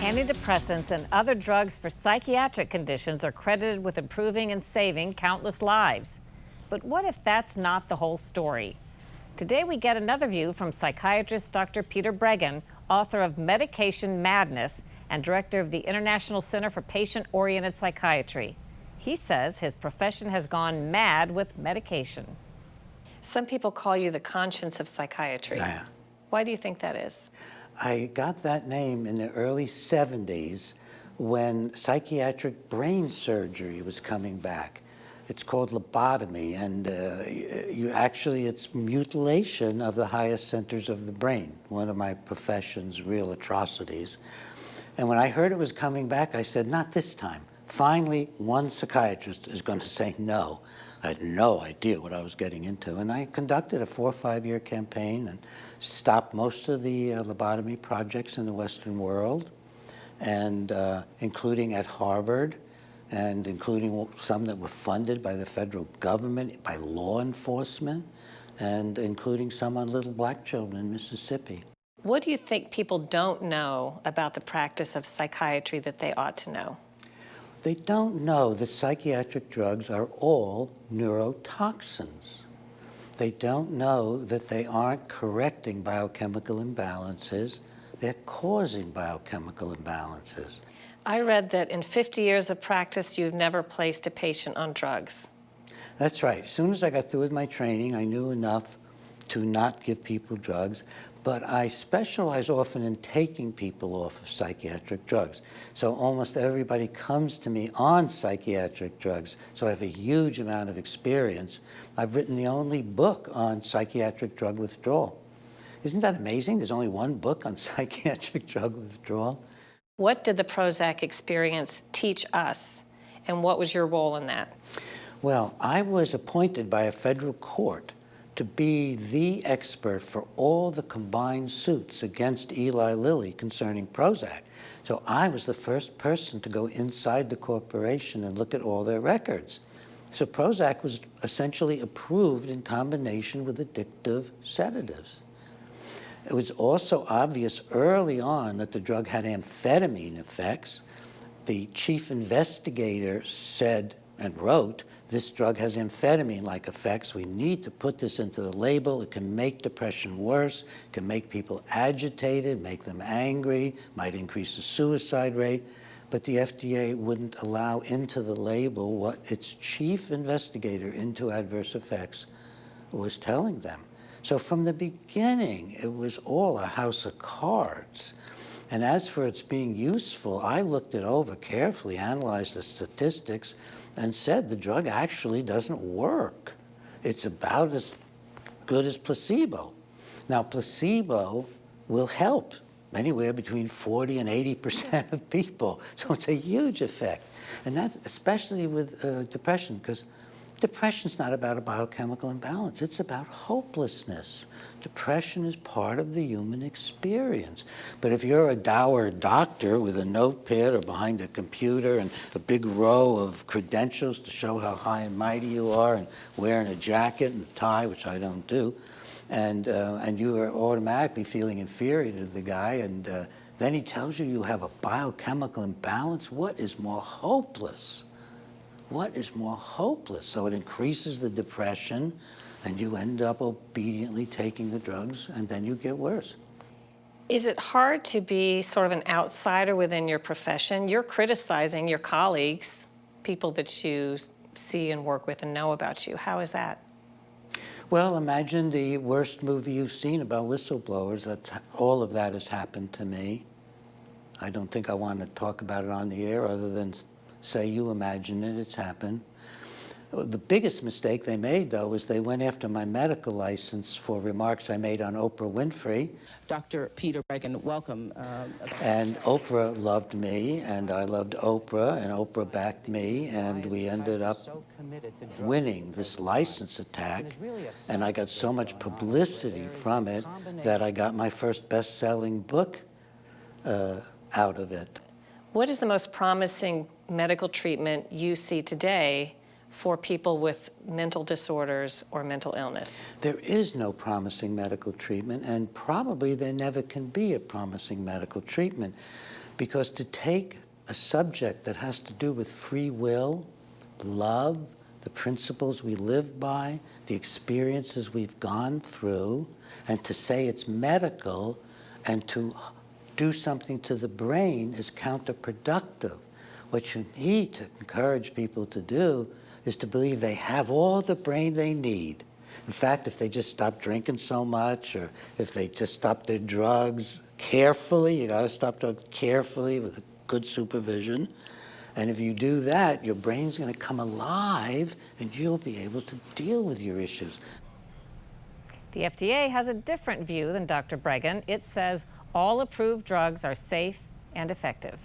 Antidepressants and other drugs for psychiatric conditions are credited with improving and saving countless lives. But what if that's not the whole story? Today we get another view from psychiatrist Dr. Peter Breggin, author of Medication Madness and director of the International Center for Patient-Oriented Psychiatry. He says his profession has gone mad with medication. Some people call you the conscience of psychiatry. Yeah. Why do you think that is? I got that name in the early 70s when psychiatric brain surgery was coming back. It's called lobotomy, and it's mutilation of the highest centers of the brain, one of my profession's real atrocities. And when I heard it was coming back, I said, not this time. Finally, one psychiatrist is going to say no. I had no idea what I was getting into, and I conducted a 4 or 5 year campaign and stopped most of the lobotomy projects in the Western world, and including at Harvard, and including some that were funded by the federal government, by law enforcement, and including some on little black children in Mississippi. What do you think people don't know about the practice of psychiatry that they ought to know? They don't know that psychiatric drugs are all neurotoxins. They don't know that they aren't correcting biochemical imbalances, they're causing biochemical imbalances. I read that in 50 years of practice, you've never placed a patient on drugs. That's right. As soon as I got through with my training, I knew enough to not give people drugs, but I specialize often in taking people off of psychiatric drugs. So almost everybody comes to me on psychiatric drugs, so I have a huge amount of experience. I've written the only book on psychiatric drug withdrawal. Isn't that amazing? There's only one book on psychiatric drug withdrawal. What did the Prozac experience teach us, and what was your role in that? Well, I was appointed by a federal court to be the expert for all the combined suits against Eli Lilly concerning Prozac. So I was the first person to go inside the corporation and look at all their records. So Prozac was essentially approved in combination with addictive sedatives. It was also obvious early on that the drug had amphetamine effects. The chief investigator said and wrote, this drug has amphetamine-like effects. We need to put this into the label. It can make depression worse, it can make people agitated, make them angry, might increase the suicide rate. But the FDA wouldn't allow into the label what its chief investigator into adverse effects was telling them. So from the beginning, it was all a house of cards. And as for its being useful, I looked it over carefully, analyzed the statistics, and said the drug actually doesn't work. It's about as good as placebo. Now, placebo will help anywhere between 40 and 80% of people. So it's a huge effect. And that especially with depression, because depression's not about a biochemical imbalance. It's about hopelessness. Depression is part of the human experience. But if you're a dour doctor with a notepad or behind a computer and a big row of credentials to show how high and mighty you are, and wearing a jacket and a tie, which I don't do, and you are automatically feeling inferior to the guy, and then he tells you have a biochemical imbalance, what is more hopeless? What is more hopeless? So it increases the depression, and you end up obediently taking the drugs, and then you get worse. Is it hard to be sort of an outsider within your profession? You're criticizing your colleagues, people that you see and work with and know about you. How is that? Well, imagine the worst movie you've seen about whistleblowers. All of that has happened to me. I don't think I want to talk about it on the air other than say you imagine it, it's happened. The biggest mistake they made, though, was they went after my medical license for remarks I made on Oprah Winfrey. Dr. Peter Breggin, welcome. And Oprah loved me, and I loved Oprah, and Oprah backed me, and we ended up winning this license attack, and I got so much publicity from it that I got my first best-selling book out of it. What is the most promising medical treatment you see today for people with mental disorders or mental illness? There is no promising medical treatment, and probably there never can be a promising medical treatment. Because to take a subject that has to do with free will, love, the principles we live by, the experiences we've gone through, and to say it's medical and to do something to the brain is counterproductive. What you need to encourage people to do is to believe they have all the brain they need. In fact, if they just stop drinking so much, or if they just stop their drugs carefully, you gotta stop drugs carefully with good supervision. And if you do that, your brain's gonna come alive and you'll be able to deal with your issues. The FDA has a different view than Dr. Breggin. It says all approved drugs are safe and effective.